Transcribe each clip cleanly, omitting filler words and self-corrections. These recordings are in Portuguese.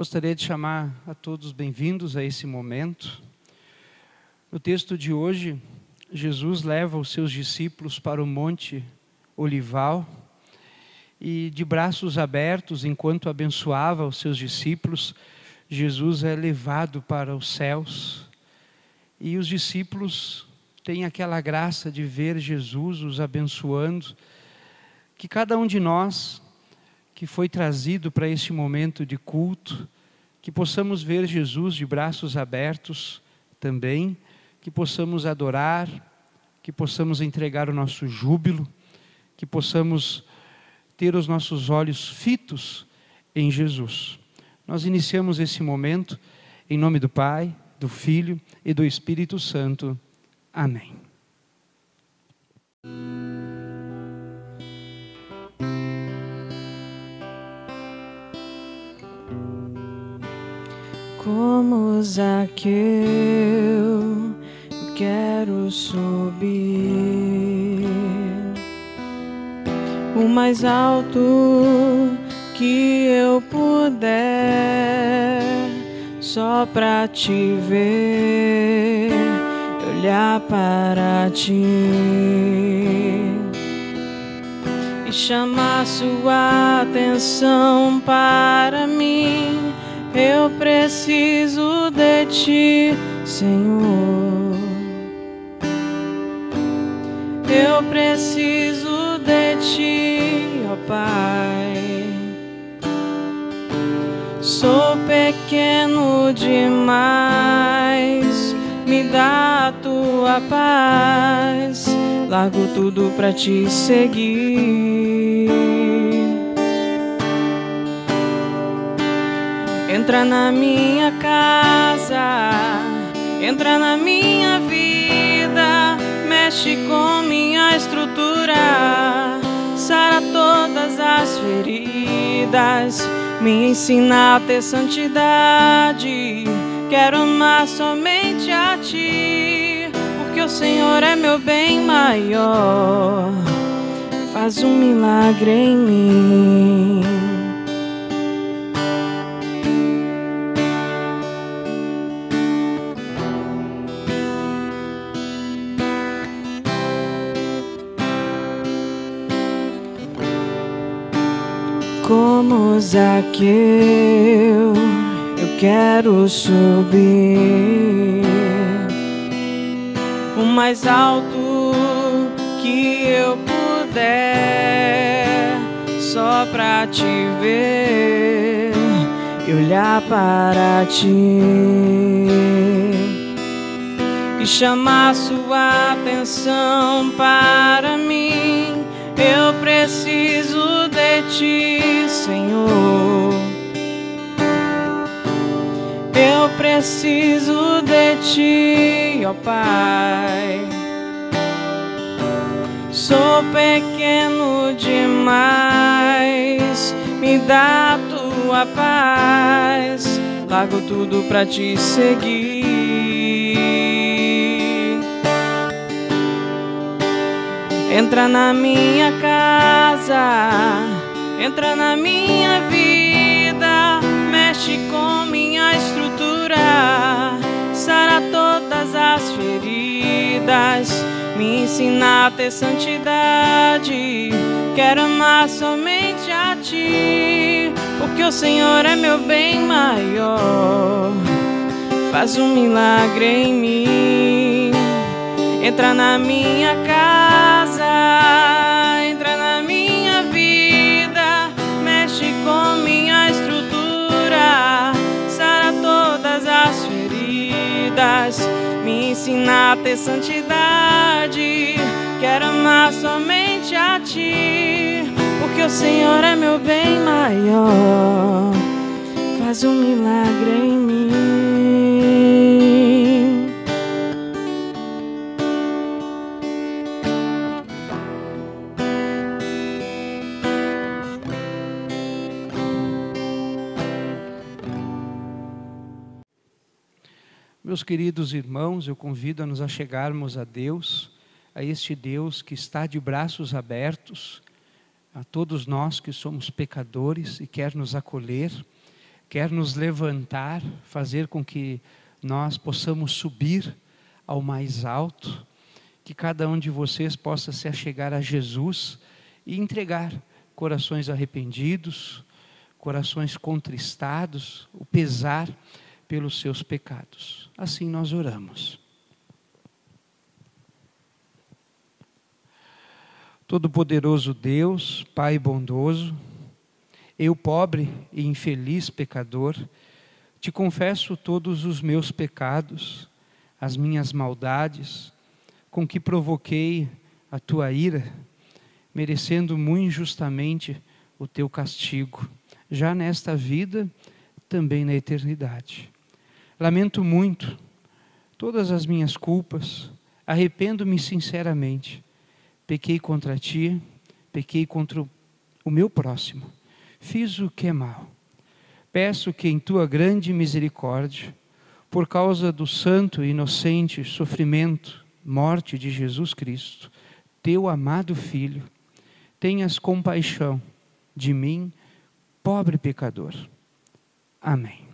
Gostaria de chamar a todos bem-vindos a esse momento. No texto de hoje, Jesus leva os seus discípulos para o Monte Olival e, de braços abertos, enquanto abençoava os seus discípulos, Jesus é levado para os céus. E os discípulos têm aquela graça de ver Jesus os abençoando, que cada um de nós que foi trazido para este momento de culto, que possamos ver Jesus de braços abertos também, que possamos adorar, que possamos entregar o nosso júbilo, que possamos ter os nossos olhos fitos em Jesus. Nós iniciamos esse momento em nome do Pai, do Filho e do Espírito Santo. Amém. Como Zaqueu, eu quero subir o mais alto que eu puder, só pra te ver, olhar para ti e chamar sua atenção para mim. Eu preciso de ti, Senhor. Eu preciso de ti, ó Pai. Sou pequeno demais, me dá a tua paz. Largo tudo pra te seguir. Entra na minha casa, entra na minha vida, mexe com minha estrutura, sara todas as feridas, me ensina a ter santidade. Quero amar somente a ti, porque o Senhor é meu bem maior. Faz um milagre em mim. Como Zaqueu, eu quero subir o mais alto que eu puder, só pra te ver e olhar para ti e chamar sua atenção para mim. Eu preciso de ti, Senhor. Eu preciso de ti, ó Pai. Sou pequeno demais, me dá a tua paz. Largo tudo pra te seguir. Entra na minha casa, entra na minha vida, mexe com minha estrutura, sara todas as feridas, me ensina a ter santidade. Quero amar somente a ti, porque o Senhor é meu bem maior. Faz um milagre em mim. Entra na minha casa, entra na minha vida, mexe com minha estrutura, sara todas as feridas, me ensina a ter santidade. Quero amar somente a ti, porque o Senhor é meu bem maior. Faz um milagre em mim. Meus queridos irmãos, eu convido a nos achegarmos a Deus, a este Deus que está de braços abertos, a todos nós que somos pecadores e quer nos acolher. quer nos levantar, fazer com que nós possamos subir ao mais alto, que cada um de vocês possa se achegar a Jesus e entregar corações arrependidos, corações contristados, o pesar pelos seus pecados. Assim nós oramos. Todo-Poderoso Deus, Pai bondoso, eu, pobre e infeliz pecador, te confesso todos os meus pecados, as minhas maldades, com que provoquei a tua ira, merecendo muito injustamente o teu castigo, já nesta vida, também na eternidade. Lamento muito todas as minhas culpas, arrependo-me sinceramente. Pequei contra ti, pequei contra o meu próximo, fiz o que é mal. Peço que em tua grande misericórdia, por causa do santo e inocente sofrimento, morte de Jesus Cristo, teu amado Filho, tenhas compaixão de mim, pobre pecador. Amém.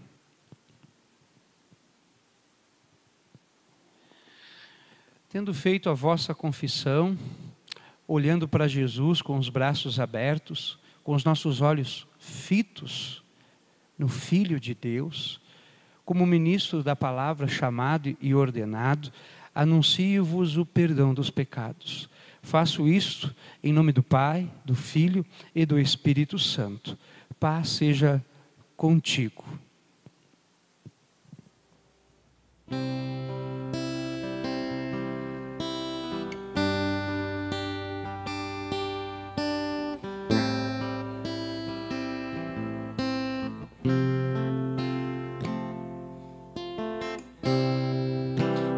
Tendo feito a vossa confissão, olhando para Jesus com os braços abertos, com os nossos olhos fitos no Filho de Deus, como ministro da palavra chamado e ordenado, anuncio-vos o perdão dos pecados. Faço isto em nome do Pai, do Filho e do Espírito Santo. Paz seja contigo.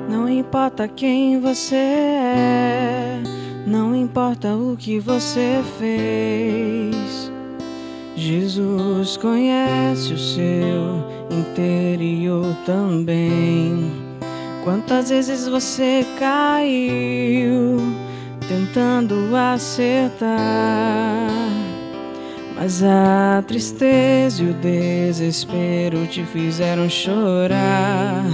Não importa quem você é, não importa o que você fez, Jesus conhece o seu interior também. Quantas vezes você caiu tentando acertar, mas a tristeza e o desespero te fizeram chorar.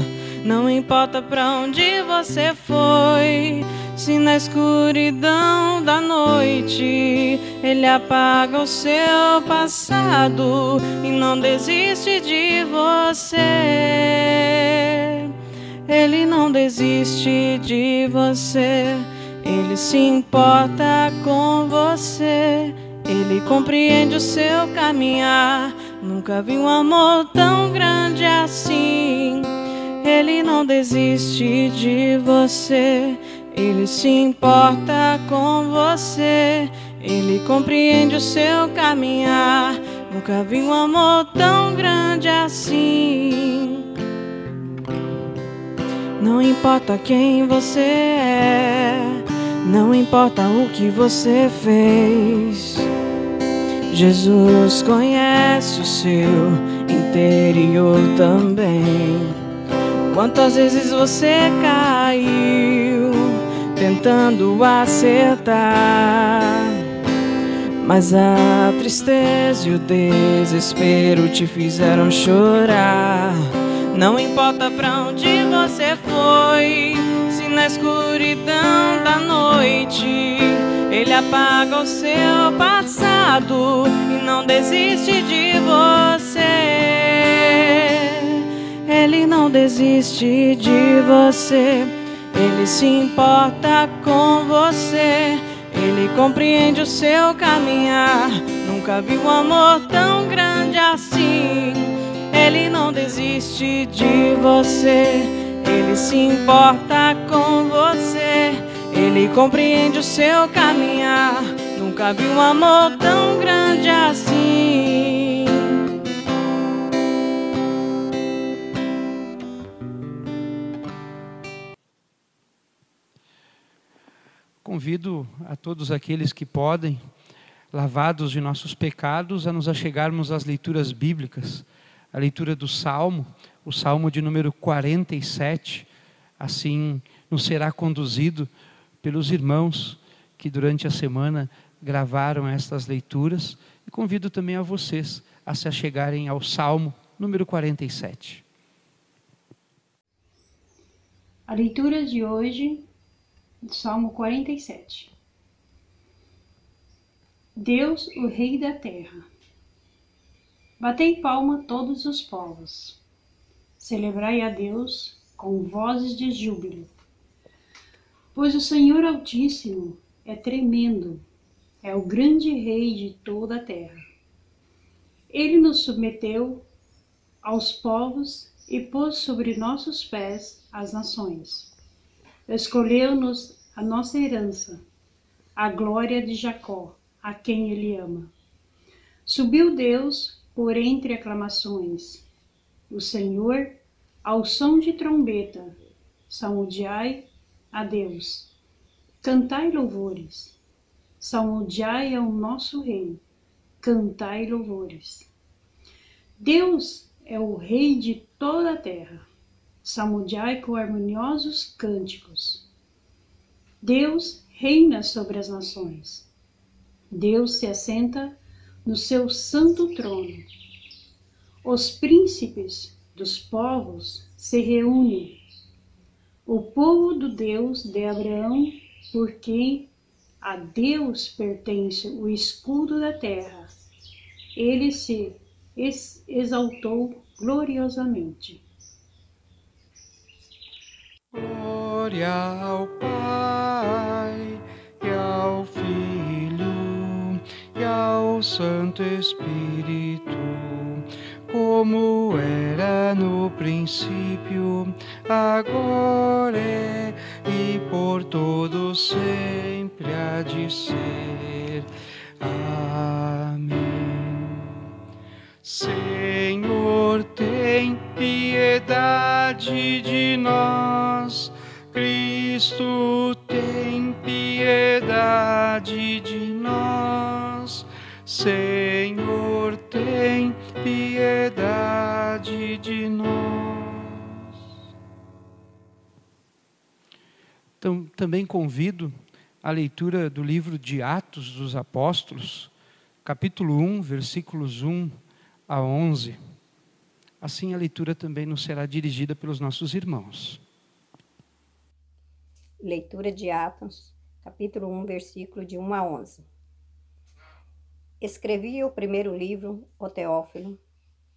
Não importa pra onde você foi, se na escuridão da noite Ele apaga o seu passado e não desiste de você. Ele não desiste de você, Ele se importa com você, Ele compreende o seu caminhar. Nunca vi um amor tão grande assim. Ele não desiste de você, Ele se importa com você, Ele compreende o seu caminhar. Nunca vi um amor tão grande assim. Não importa quem você é, não importa o que você fez, Jesus conhece o seu interior também. Quantas vezes você caiu tentando acertar, mas a tristeza e o desespero te fizeram chorar. Não importa pra onde você foi, se na escuridão da noite Ele apaga o seu passado e não desiste de você. Ele não desiste de você, Ele se importa com você, Ele compreende o seu caminhar. Nunca vi um amor tão grande assim. Ele não desiste de você, Ele se importa com você, Ele compreende o seu caminhar. Nunca vi um amor tão grande assim. Convido a todos aqueles que podem, lavados de nossos pecados, a nos achegarmos às leituras bíblicas. A leitura do Salmo, o Salmo de número 47, assim nos será conduzido pelos irmãos que durante a semana gravaram estas leituras. E convido também a vocês a se achegarem ao Salmo número 47. A leitura de hoje, Salmo 47. Deus, o Rei da Terra. Batei palma todos os povos. Celebrai a Deus com vozes de júbilo. Pois o Senhor Altíssimo é tremendo, é o grande Rei de toda a terra. Ele nos submeteu aos povos e pôs sobre nossos pés as nações. Escolheu-nos a nossa herança, a glória de Jacó, a quem ele ama. Subiu Deus por entre aclamações, o Senhor ao som de trombeta. Salmodiai a Deus, cantai louvores. Salmodiai ao nosso Rei, cantai louvores. Deus é o Rei de toda a terra. Salmodiai com harmoniosos cânticos. Deus reina sobre as nações. Deus se assenta no seu santo trono. Os príncipes dos povos se reúnem. O povo do Deus de Abraão, porque a Deus pertence o escudo da terra. Ele se exaltou gloriosamente. Glória ao Pai, e ao Filho, e ao Santo Espírito, como era no princípio, agora é e por todo sempre há de ser. Amém. Senhor, tem piedade de nós. Cristo, tem piedade de nós. Senhor, tem piedade de nós. Então, também convido a leitura do livro de Atos dos Apóstolos, capítulo 1, versículos 1 a 11. Assim a leitura também nos será dirigida pelos nossos irmãos. Leitura de Atos, capítulo 1, versículo de 1 a 11. Escrevi o primeiro livro, o Teófilo,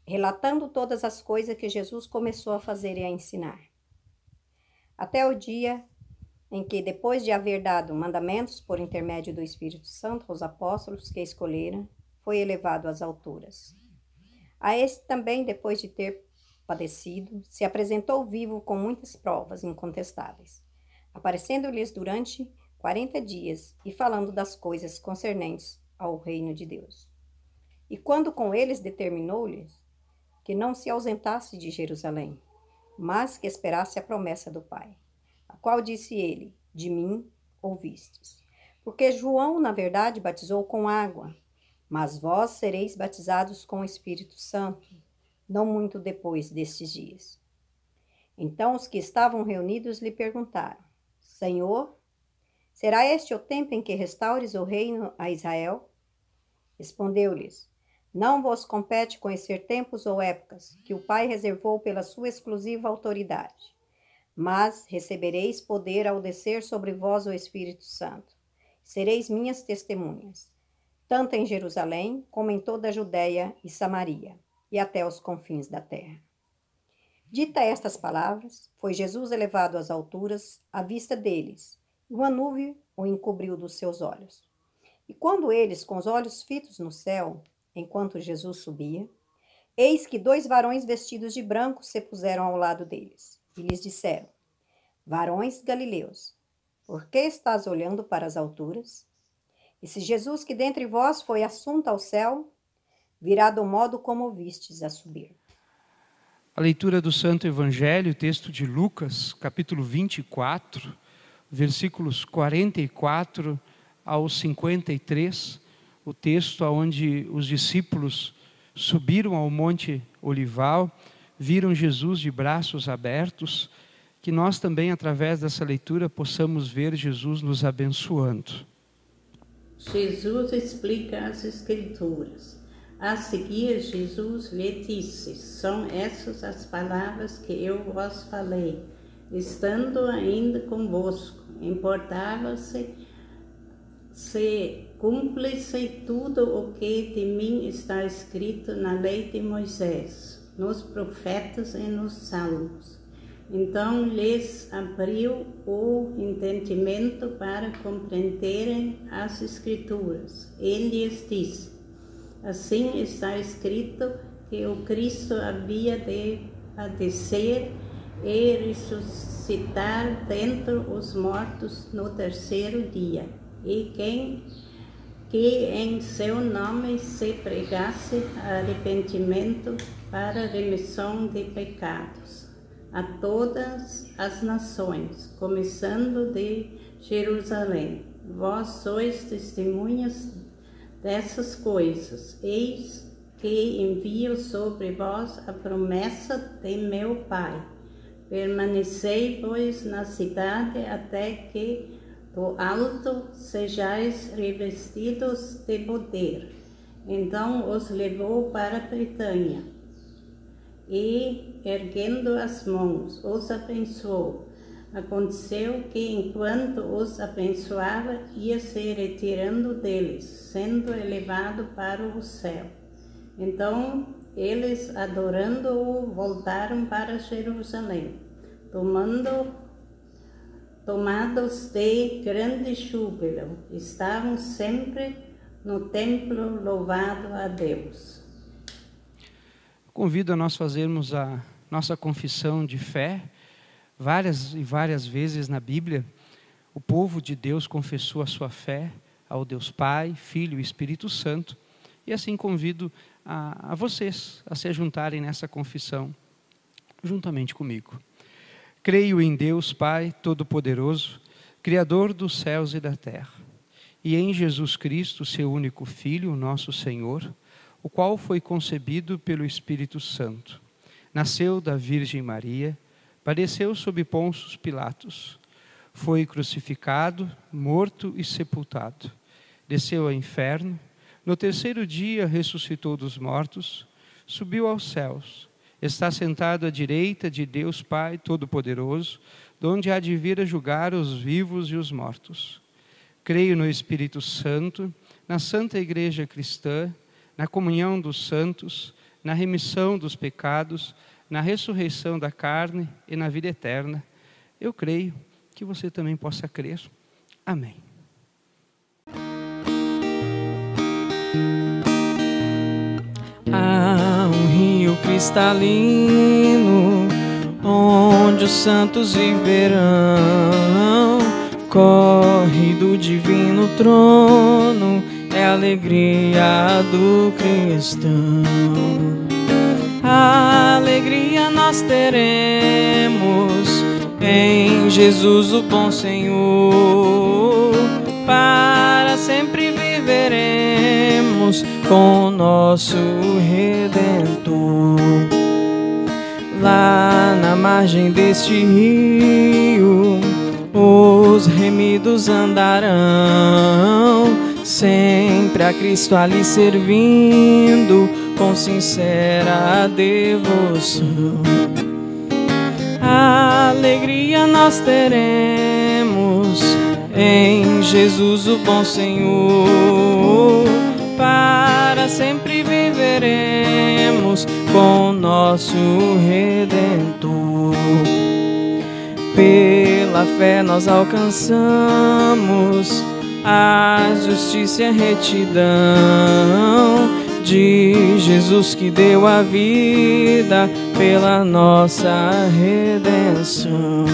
relatando todas as coisas que Jesus começou a fazer e a ensinar. Até o dia em que, depois de haver dado mandamentos por intermédio do Espírito Santo aos apóstolos que escolheram, foi elevado às alturas. A este também, depois de ter padecido, se apresentou vivo com muitas provas incontestáveis, aparecendo-lhes durante 40 dias e falando das coisas concernentes ao reino de Deus. E quando com eles determinou-lhes que não se ausentasse de Jerusalém, mas que esperasse a promessa do Pai, a qual disse ele: de mim ouvistes. Porque João, na verdade, batizou com água, mas vós sereis batizados com o Espírito Santo, não muito depois destes dias. Então os que estavam reunidos lhe perguntaram: Senhor, será este o tempo em que restaures o reino a Israel? Respondeu-lhes: Não vos compete conhecer tempos ou épocas que o Pai reservou pela sua exclusiva autoridade, mas recebereis poder ao descer sobre vós o Espírito Santo. Sereis minhas testemunhas, tanto em Jerusalém como em toda a Judeia e Samaria, e até os confins da terra. Dita estas palavras, foi Jesus elevado às alturas à vista deles, e uma nuvem o encobriu dos seus olhos. E quando eles, com os olhos fitos no céu, enquanto Jesus subia, eis que 2 varões vestidos de branco se puseram ao lado deles, e lhes disseram: Varões galileus, por que estás olhando para as alturas? E se Jesus, que dentre vós foi assunto ao céu, virá do modo como o vistes a subir. A leitura do Santo Evangelho, texto de Lucas, capítulo 24, versículos 44 ao 53, o texto onde os discípulos subiram ao Monte Olival, viram Jesus de braços abertos, que nós também, através dessa leitura, possamos ver Jesus nos abençoando. Jesus explica as Escrituras. A seguir, Jesus lhe disse: São essas as palavras que eu vos falei, estando ainda convosco. Importava-se se cumprisse tudo o que de mim está escrito na lei de Moisés, nos profetas e nos salmos. Então lhes abriu o entendimento para compreenderem as Escrituras. Ele lhes disse: Assim está escrito que o Cristo havia de padecer e ressuscitar dentre os mortos no terceiro dia, e que em seu nome se pregasse arrependimento para remissão de pecados a todas as nações, começando de Jerusalém. Vós sois testemunhas dessas coisas. Eis que envio sobre vós a promessa de meu Pai. Permanecei, pois, na cidade até que do alto sejais revestidos de poder. Então os levou para Betânia e, erguendo as mãos, os abençoou. Aconteceu que, enquanto os abençoava, ia se retirando deles, sendo elevado para o céu. Então eles, adorando-o, voltaram para Jerusalém, tomados de grande júbilo. Estavam sempre no templo, louvado a Deus. Convido a nós fazermos a nossa confissão de fé. Várias e várias vezes na Bíblia, o povo de Deus confessou a sua fé ao Deus Pai, Filho e Espírito Santo. E assim convido a vocês a se juntarem nessa confissão juntamente comigo. Creio em Deus Pai Todo-Poderoso, Criador dos céus e da terra, e em Jesus Cristo, seu único Filho, nosso Senhor, o qual foi concebido pelo Espírito Santo. Nasceu da Virgem Maria, padeceu sob Pôncio Pilatos, foi crucificado, morto e sepultado. Desceu ao inferno, no terceiro dia ressuscitou dos mortos, subiu aos céus, está sentado à direita de Deus Pai Todo-Poderoso, donde há de vir a julgar os vivos e os mortos. Creio no Espírito Santo, na Santa Igreja Cristã, na comunhão dos santos, na remissão dos pecados, na ressurreição da carne e na vida eterna. Eu creio que você também possa crer. Amém. Há um rio cristalino, onde os santos viverão. Corre do divino trono, é a alegria do cristão. A alegria nós teremos em Jesus o bom Senhor. Para sempre viveremos com nosso Redentor. Lá na margem deste rio, os remidos andarão, sempre a Cristo ali servindo, com sincera devoção. A alegria nós teremos em Jesus o bom Senhor. Para sempre viveremos com nosso Redentor. Pela fé nós alcançamos a justiça e a retidão de Jesus, que deu a vida pela nossa redenção.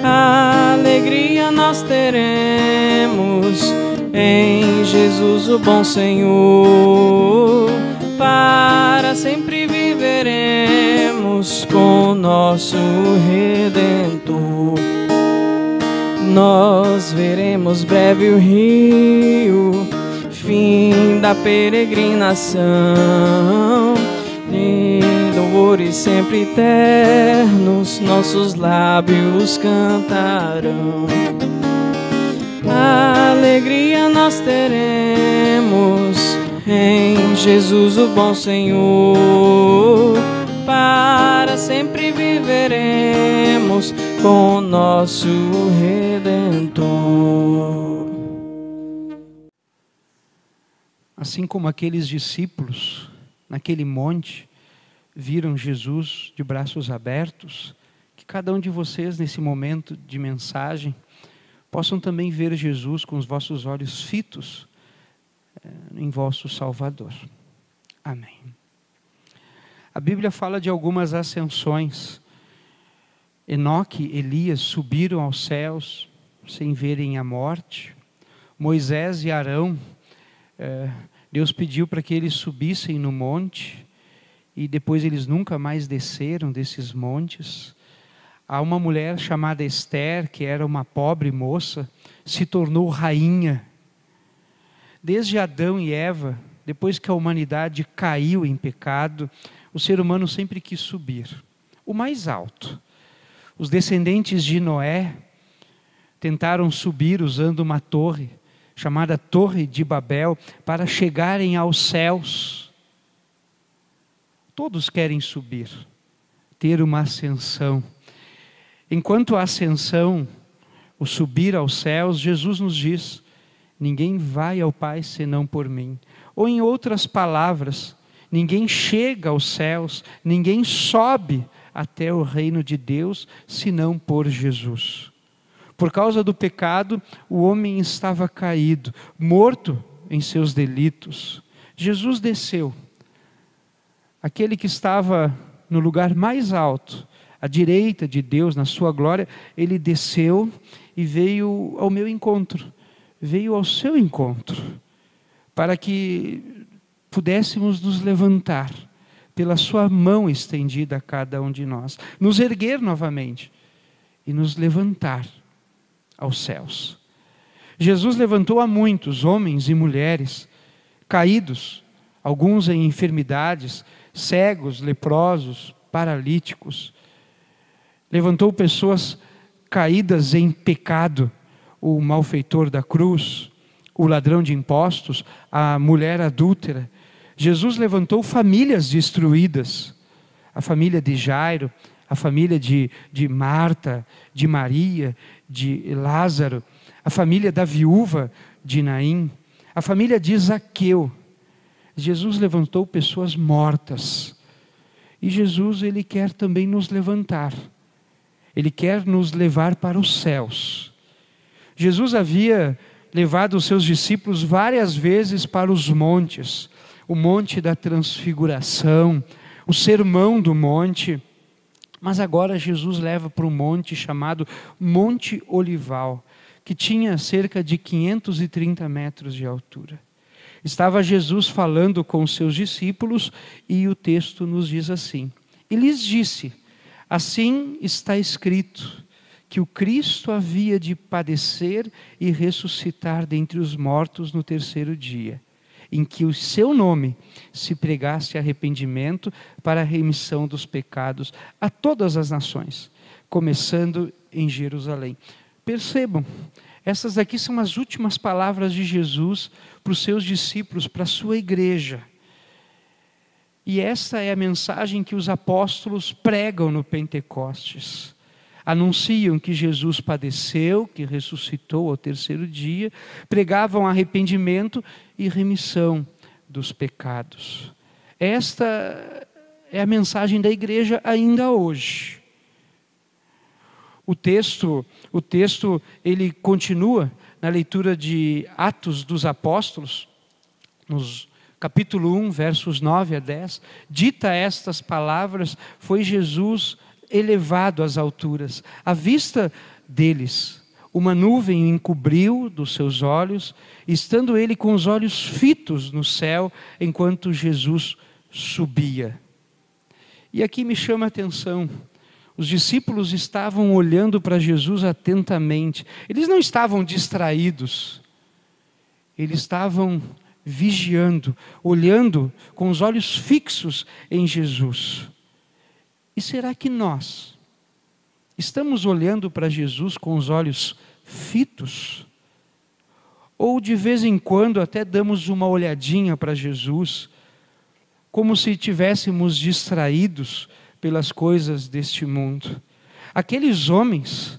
A alegria nós teremos em Jesus o bom Senhor. Para sempre viveremos com nosso Redentor. Nós veremos breve o rio, fim da peregrinação, em louvores sempre eternos nossos lábios cantarão. A alegria nós teremos em Jesus o bom Senhor. Para sempre viveremos com o nosso Redentor. Assim como aqueles discípulos, naquele monte, viram Jesus de braços abertos, que cada um de vocês, nesse momento de mensagem, possam também ver Jesus com os vossos olhos fitos em vosso Salvador. Amém. A Bíblia fala de algumas ascensões. Enoque e Elias subiram aos céus sem verem a morte. Moisés e Arão, Deus pediu para que eles subissem no monte e depois eles nunca mais desceram desses montes. Há uma mulher chamada Esther, que era uma pobre moça, se tornou rainha. Desde Adão e Eva, depois que a humanidade caiu em pecado, o ser humano sempre quis subir, o mais alto. Os descendentes de Noé tentaram subir usando uma torre, chamada Torre de Babel, para chegarem aos céus. Todos querem subir, ter uma ascensão. Enquanto a ascensão, o subir aos céus, Jesus nos diz: ninguém vai ao Pai senão por mim. Ou em outras palavras, ninguém chega aos céus, ninguém sobe até o reino de Deus, senão por Jesus. Por causa do pecado, o homem estava caído, morto em seus delitos. Jesus desceu. Aquele que estava no lugar mais alto, à direita de Deus, na sua glória, ele desceu e veio ao meu encontro, veio ao seu encontro, para que pudéssemos nos levantar pela sua mão estendida a cada um de nós, nos erguer novamente e nos levantar aos céus. Jesus levantou a muitos homens e mulheres caídos, alguns em enfermidades, cegos, leprosos, paralíticos. Levantou pessoas caídas em pecado, o malfeitor da cruz, o ladrão de impostos, a mulher adúltera. Jesus levantou famílias destruídas, a família de Jairo, a família de Marta, de Maria, de Lázaro, a família da viúva de Naim, a família de Zaqueu. Jesus levantou pessoas mortas. E Jesus, ele quer também nos levantar. Ele quer nos levar para os céus. Jesus havia levado os seus discípulos várias vezes para os montes. O monte da transfiguração, o sermão do monte. Mas agora Jesus leva para um monte chamado Monte Olival, que tinha cerca de 530 metros de altura. Estava Jesus falando com os seus discípulos e o texto nos diz assim: e lhes disse: assim está escrito, que o Cristo havia de padecer e ressuscitar dentre os mortos no terceiro dia, em que o seu nome se pregasse arrependimento para a remissão dos pecados a todas as nações, começando em Jerusalém. Percebam, essas aqui são as últimas palavras de Jesus para os seus discípulos, para a sua igreja. E esta é a mensagem que os apóstolos pregam no Pentecostes. Anunciam que Jesus padeceu, que ressuscitou ao terceiro dia, pregavam arrependimento e remissão dos pecados. Esta é a mensagem da igreja ainda hoje. O texto ele continua na leitura de Atos dos Apóstolos, nos capítulo 1, versos 9 a 10. Dita estas palavras, foi Jesus elevado às alturas. À vista deles, uma nuvem o encobriu dos seus olhos, estando ele com os olhos fitos no céu, enquanto Jesus subia. E aqui me chama a atenção, os discípulos estavam olhando para Jesus atentamente. Eles não estavam distraídos, eles estavam vigiando, olhando com os olhos fixos em Jesus. E será que nós estamos olhando para Jesus com os olhos fitos? ou de vez em quando até damos uma olhadinha para Jesus, como se estivéssemos distraídos pelas coisas deste mundo. Aqueles homens,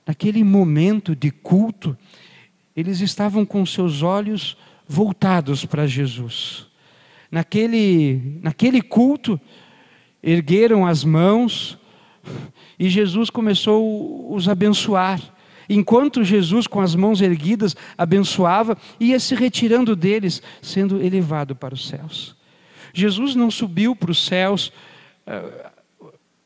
naquele momento de culto, eles estavam com seus olhos voltados para Jesus. Naquele culto, ergueram as mãos e Jesus começou a os abençoar. Enquanto Jesus, com as mãos erguidas, abençoava, ia se retirando deles, sendo elevado para os céus. Jesus não subiu para os céus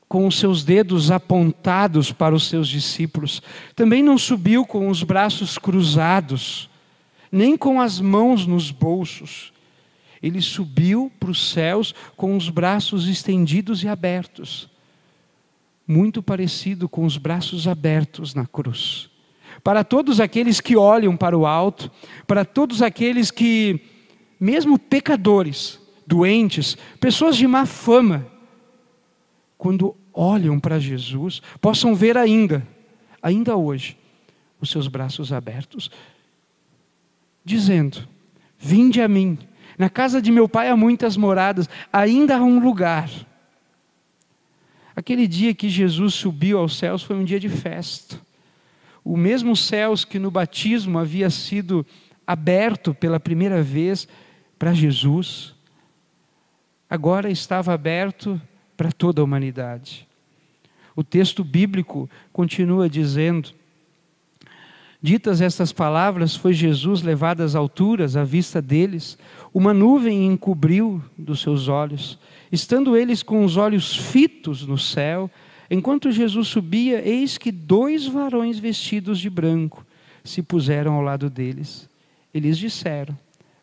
com os seus dedos apontados para os seus discípulos. Também não subiu com os braços cruzados, nem com as mãos nos bolsos. Ele subiu para os céus com os braços estendidos e abertos, muito parecido com os braços abertos na cruz. Para todos aqueles que olham para o alto, para todos aqueles que, mesmo pecadores, doentes, pessoas de má fama, quando olham para Jesus, possam ver ainda hoje, os seus braços abertos, dizendo: vinde a mim, na casa de meu pai há muitas moradas, ainda há um lugar. Aquele dia que Jesus subiu aos céus foi um dia de festa. O mesmo céus que no batismo havia sido aberto pela primeira vez para Jesus, agora estava aberto para toda a humanidade. O texto bíblico continua dizendo: ditas estas palavras, foi Jesus levado às alturas à vista deles, uma nuvem encobriu dos seus olhos. Estando eles com os olhos fitos no céu, enquanto Jesus subia, eis que 2 varões vestidos de branco se puseram ao lado deles. Eles disseram: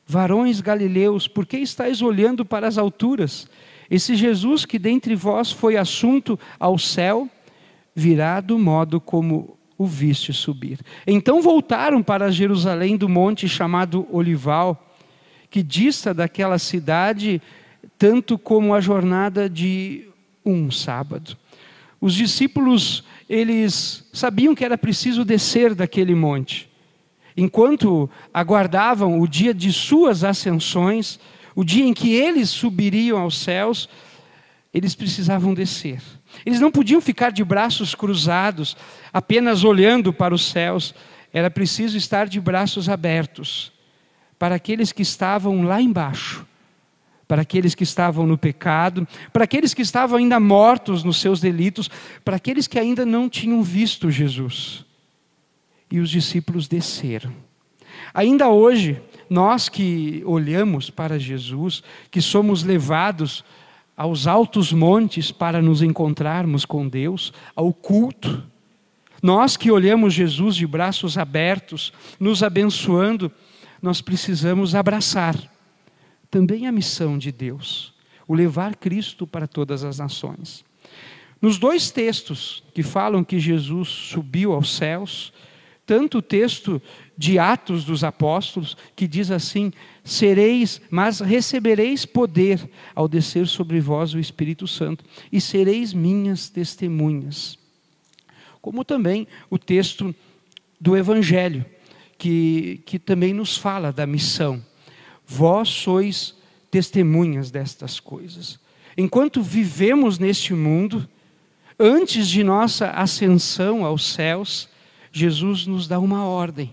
varões galileus, por que estáis olhando para as alturas? Esse Jesus que dentre vós foi assunto ao céu, virá do modo como o viste subir. Então voltaram para Jerusalém do monte chamado Olival, que dista daquela cidade tanto como a jornada de um sábado. Os discípulos, eles sabiam que era preciso descer daquele monte. Enquanto aguardavam o dia de suas ascensões, o dia em que eles subiriam aos céus, eles precisavam descer. Eles não podiam ficar de braços cruzados, apenas olhando para os céus. Era preciso estar de braços abertos para aqueles que estavam lá embaixo, para aqueles que estavam no pecado, para aqueles que estavam ainda mortos nos seus delitos, para aqueles que ainda não tinham visto Jesus. E os discípulos desceram. Ainda hoje, nós que olhamos para Jesus, que somos levados aos altos montes para nos encontrarmos com Deus, ao culto, nós que olhamos Jesus de braços abertos, nos abençoando, nós precisamos abraçar também a missão de Deus, o levar Cristo para todas as nações. Nos 2 textos que falam que Jesus subiu aos céus, tanto o texto de Atos dos Apóstolos, que diz assim: mas recebereis poder ao descer sobre vós o Espírito Santo, e sereis minhas testemunhas. Como também o texto do Evangelho, que também nos fala da missão. Vós sois testemunhas destas coisas. Enquanto vivemos neste mundo, antes de nossa ascensão aos céus, Jesus nos dá uma ordem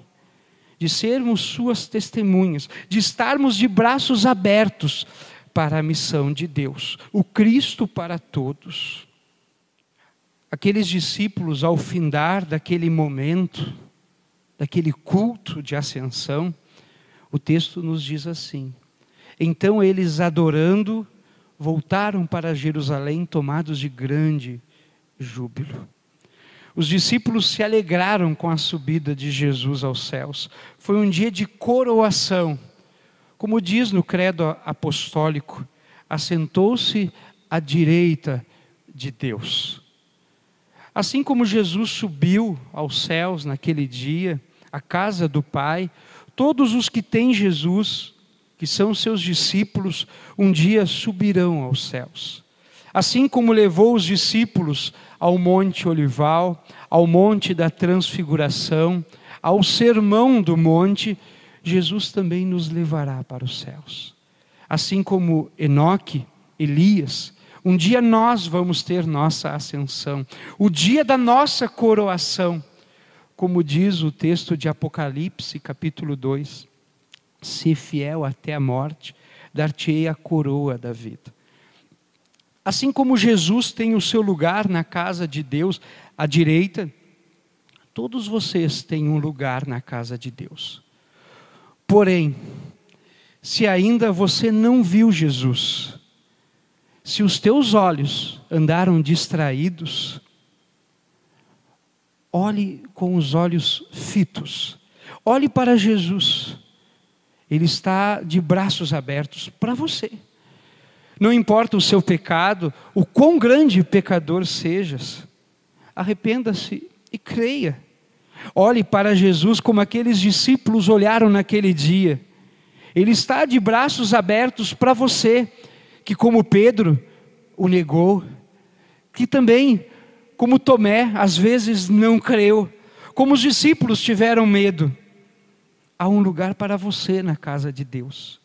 de sermos suas testemunhas, de estarmos de braços abertos para a missão de Deus, o Cristo para todos. Aqueles discípulos, ao findar daquele momento, daquele culto de ascensão, o texto nos diz assim: então eles, adorando, voltaram para Jerusalém tomados de grande júbilo. Os discípulos se alegraram com a subida de Jesus aos céus. Foi um dia de coroação. Como diz no credo apostólico, assentou-se à direita de Deus. Assim como Jesus subiu aos céus naquele dia, à casa do Pai, todos os que têm Jesus, que são seus discípulos, um dia subirão aos céus. Assim como levou os discípulos ao Monte Olival, ao Monte da Transfiguração, ao Sermão do Monte, Jesus também nos levará para os céus. Assim como Enoque, Elias, um dia nós vamos ter nossa ascensão, o dia da nossa coroação, como diz o texto de Apocalipse, capítulo 2, se fiel até a morte, dar-te-ei a coroa da vida. Assim como Jesus tem o seu lugar na casa de Deus, à direita, todos vocês têm um lugar na casa de Deus. Porém, se ainda você não viu Jesus, se os teus olhos andaram distraídos, olhe com os olhos fitos, olhe para Jesus. Ele está de braços abertos para você. Não importa o seu pecado, o quão grande pecador sejas, arrependa-se e creia. Olhe para Jesus como aqueles discípulos olharam naquele dia. Ele está de braços abertos para você, que como Pedro o negou, que também, como Tomé, às vezes não creu, como os discípulos tiveram medo. Há um lugar para você na casa de Deus.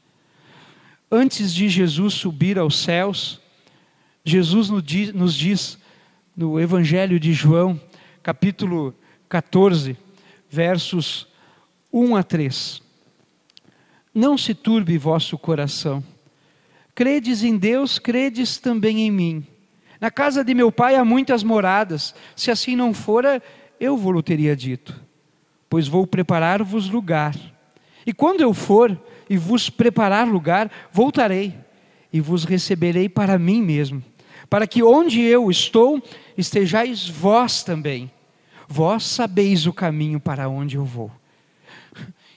Antes de Jesus subir aos céus, Jesus nos diz no Evangelho de João, capítulo 14, versos 1 a 3. Não se turbe vosso coração. Credes em Deus, credes também em mim. Na casa de meu pai há muitas moradas. Se assim não fora, eu vou-lo teria dito. Pois vou preparar-vos lugar. E quando eu for e vos preparar lugar, voltarei e vos receberei para mim mesmo, para que onde eu estou, estejais vós também. Vós sabeis o caminho para onde eu vou.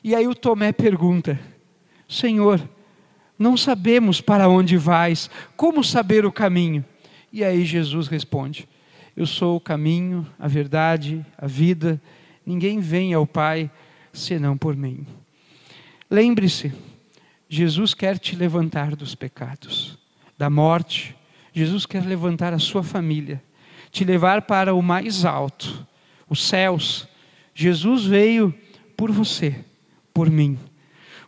E aí o Tomé pergunta: Senhor, não sabemos para onde vais, como saber o caminho? E aí Jesus responde: eu sou o caminho, a verdade, a vida, ninguém vem ao Pai senão por mim. Lembre-se, Jesus quer te levantar dos pecados, da morte. Jesus quer levantar a sua família, te levar para o mais alto, os céus. Jesus veio por você, por mim.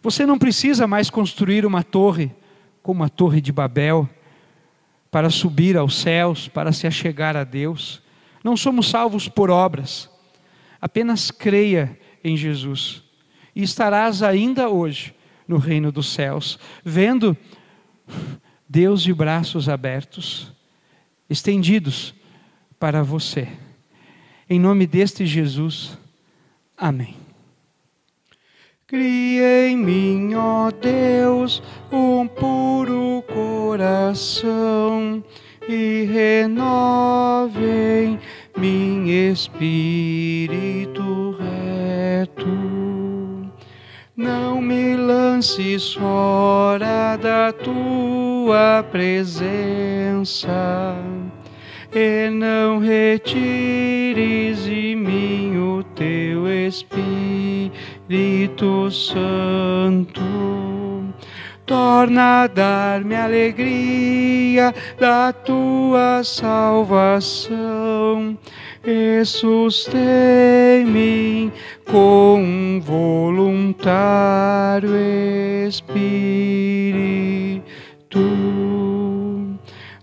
Você não precisa mais construir uma torre, como a Torre de Babel, para subir aos céus, para se achegar a Deus. Não somos salvos por obras. Apenas creia em Jesus. E estarás ainda hoje no reino dos céus, vendo Deus de braços abertos, estendidos para você. Em nome deste Jesus, amém. Cria em mim, ó Deus, um puro coração e renove em mim espírito reto. Não me lances fora da tua presença e não retires de mim o teu Espírito Santo. Torna a dar-me a alegria da tua salvação e sustém-me com um voluntário Espírito.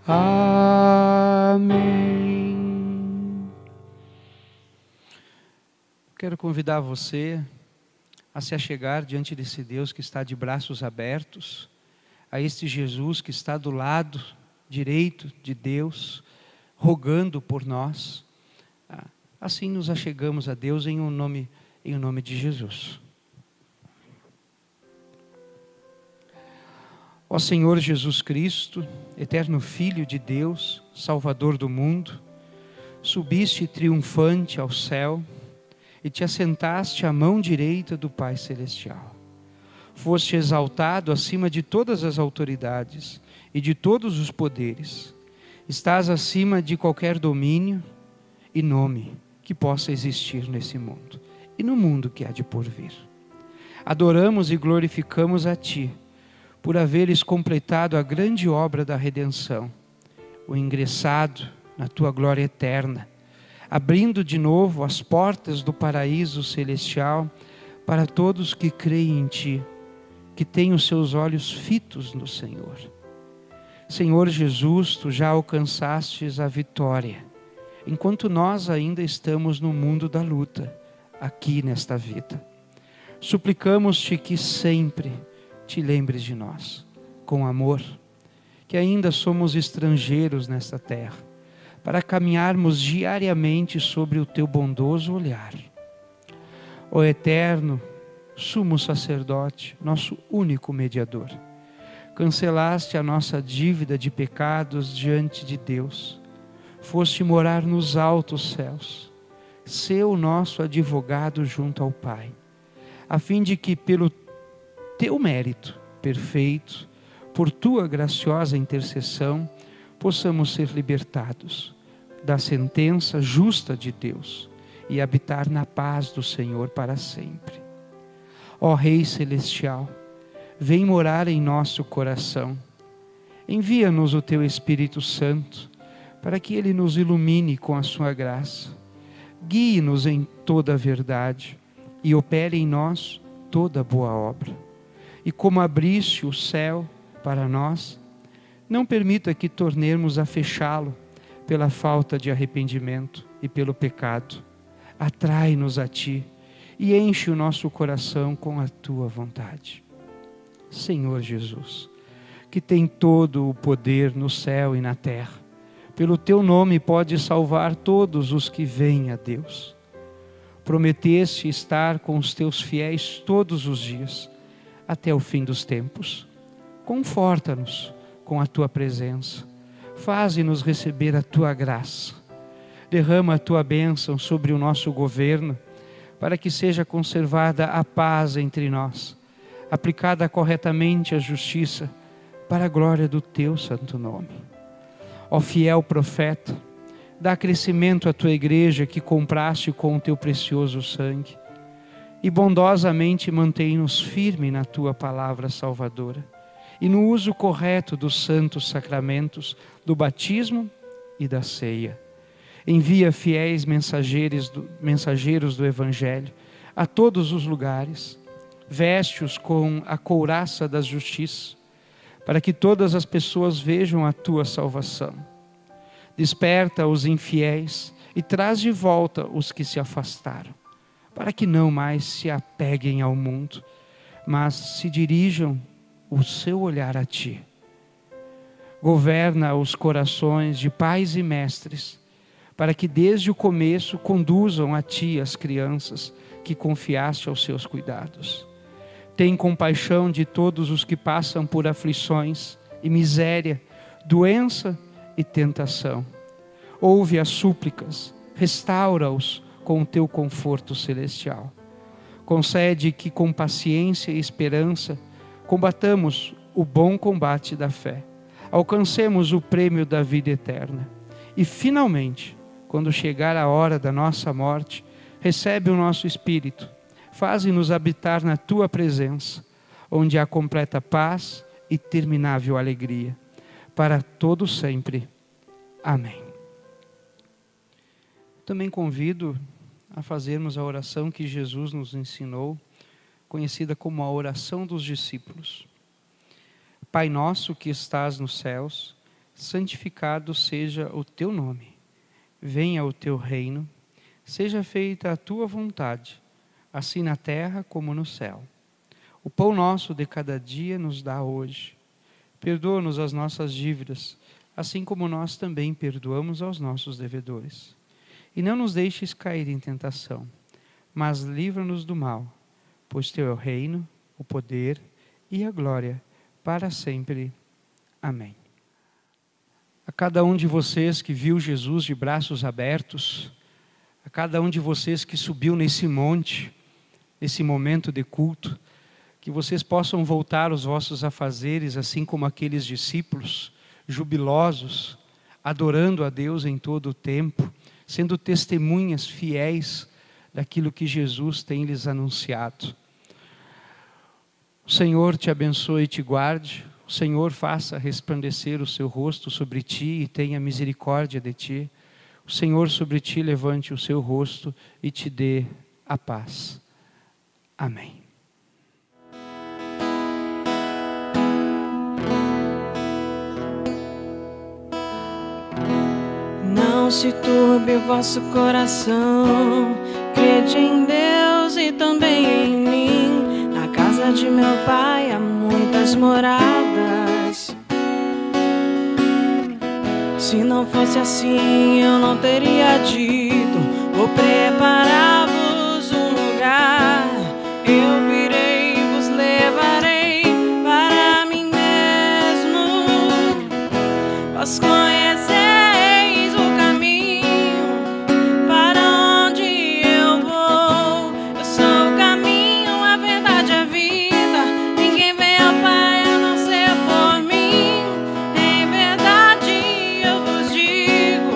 Amém. Quero convidar você a se achegar diante desse Deus que está de braços abertos, a este Jesus que está do lado direito de Deus, rogando por nós. Assim nos achegamos a Deus em nome de Jesus. Ó Senhor Jesus Cristo, eterno Filho de Deus, Salvador do mundo, subiste triunfante ao céu e te assentaste à mão direita do Pai Celestial. Foste exaltado acima de todas as autoridades e de todos os poderes. Estás acima de qualquer domínio e nome que possa existir nesse mundo e no mundo que há de por vir. Adoramos e glorificamos a Ti, por haveres completado a grande obra da redenção, o ingressado na Tua glória eterna, abrindo de novo as portas do paraíso celestial para todos que creem em Ti, que têm os seus olhos fitos no Senhor. Senhor Jesus, Tu já alcançastes a vitória, enquanto nós ainda estamos no mundo da luta, aqui nesta vida. Suplicamos-Te que sempre Te lembres de nós, com amor, que ainda somos estrangeiros nesta terra, para caminharmos diariamente sobre o Teu bondoso olhar. Ó eterno, sumo sacerdote, nosso único mediador, cancelaste a nossa dívida de pecados diante de Deus, foste morar nos altos céus, ser o nosso advogado junto ao Pai, a fim de que pelo Teu mérito perfeito, por Tua graciosa intercessão, possamos ser libertados da sentença justa de Deus e habitar na paz do Senhor para sempre. Ó Rei Celestial, vem morar em nosso coração. Envia-nos o Teu Espírito Santo, para que Ele nos ilumine com a Sua graça. Guie-nos em toda a verdade e opere em nós toda boa obra. E como abriste o céu para nós, não permita que tornemos a fechá-lo pela falta de arrependimento e pelo pecado. Atrai-nos a Ti e enche o nosso coração com a Tua vontade. Senhor Jesus, que tem todo o poder no céu e na terra, pelo Teu nome pode salvar todos os que vêm a Deus. Prometeste estar com os Teus fiéis todos os dias, até o fim dos tempos. Conforta-nos com a Tua presença, faze-nos receber a Tua graça. Derrama a Tua bênção sobre o nosso governo, para que seja conservada a paz entre nós, aplicada corretamente a justiça, para a glória do Teu santo nome. Ó fiel profeta, dá crescimento à Tua igreja que compraste com o Teu precioso sangue, e bondosamente mantém-nos firme na Tua palavra salvadora, e no uso correto dos santos sacramentos, do batismo e da ceia. Envia fiéis mensageiros do Evangelho a todos os lugares, veste-os com a couraça da justiça, para que todas as pessoas vejam a Tua salvação. Desperta os infiéis e traz de volta os que se afastaram, para que não mais se apeguem ao mundo, mas se dirijam o seu olhar a Ti. Governa os corações de pais e mestres, para que desde o começo conduzam a Ti as crianças que confiaste aos seus cuidados. Tem compaixão de todos os que passam por aflições e miséria, doença e tentação. Ouve as súplicas, restaura-os com o Teu conforto celestial. Concede que com paciência e esperança combatamos o bom combate da fé, alcancemos o prêmio da vida eterna e finalmente, quando chegar a hora da nossa morte, recebe o nosso espírito, faze-nos habitar na Tua presença, onde há completa paz e terminável alegria, para todo sempre. Amém. Também convido a fazermos a oração que Jesus nos ensinou, conhecida como a oração dos discípulos. Pai nosso que estás nos céus, santificado seja o Teu nome. Venha o Teu reino, seja feita a Tua vontade, assim na terra como no céu. O pão nosso de cada dia nos dá hoje. Perdoa-nos as nossas dívidas, assim como nós também perdoamos aos nossos devedores. E não nos deixes cair em tentação, mas livra-nos do mal, pois Teu é o reino, o poder e a glória para sempre. Amém. A cada um de vocês que viu Jesus de braços abertos, a cada um de vocês que subiu nesse monte, nesse momento de culto, que vocês possam voltar aos vossos afazeres, assim como aqueles discípulos, jubilosos, adorando a Deus em todo o tempo, sendo testemunhas fiéis daquilo que Jesus tem lhes anunciado. O Senhor te abençoe e te guarde, o Senhor faça resplandecer o seu rosto sobre ti e tenha misericórdia de ti. O Senhor sobre ti levante o seu rosto e te dê a paz. Amém. Amém. Não se turbe o vosso coração, crede em Deus e também em mim. Na casa de meu pai há muitas moradas. Se não fosse assim, eu não teria dito: vou preparar-vos um lugar. Eu virei e vos levarei para mim mesmo. Vós conheceis o caminho para onde eu vou. Eu sou o caminho, a verdade e a vida. Ninguém vem ao Pai a não ser por mim. Em verdade eu vos digo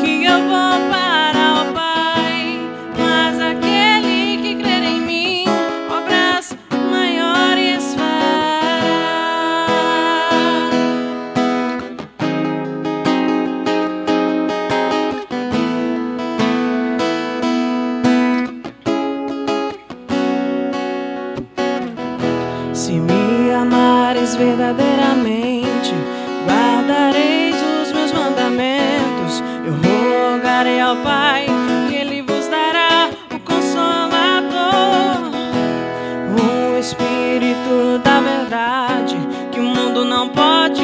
que eu vou para o Pai, mas aquele que crer em mim obras maiores fará. Se me amares verdadeiramente, guardareis os meus mandamentos. Eu rogarei ao Pai e Ele vos dará o Consolador, o Espírito da verdade, que o mundo não pode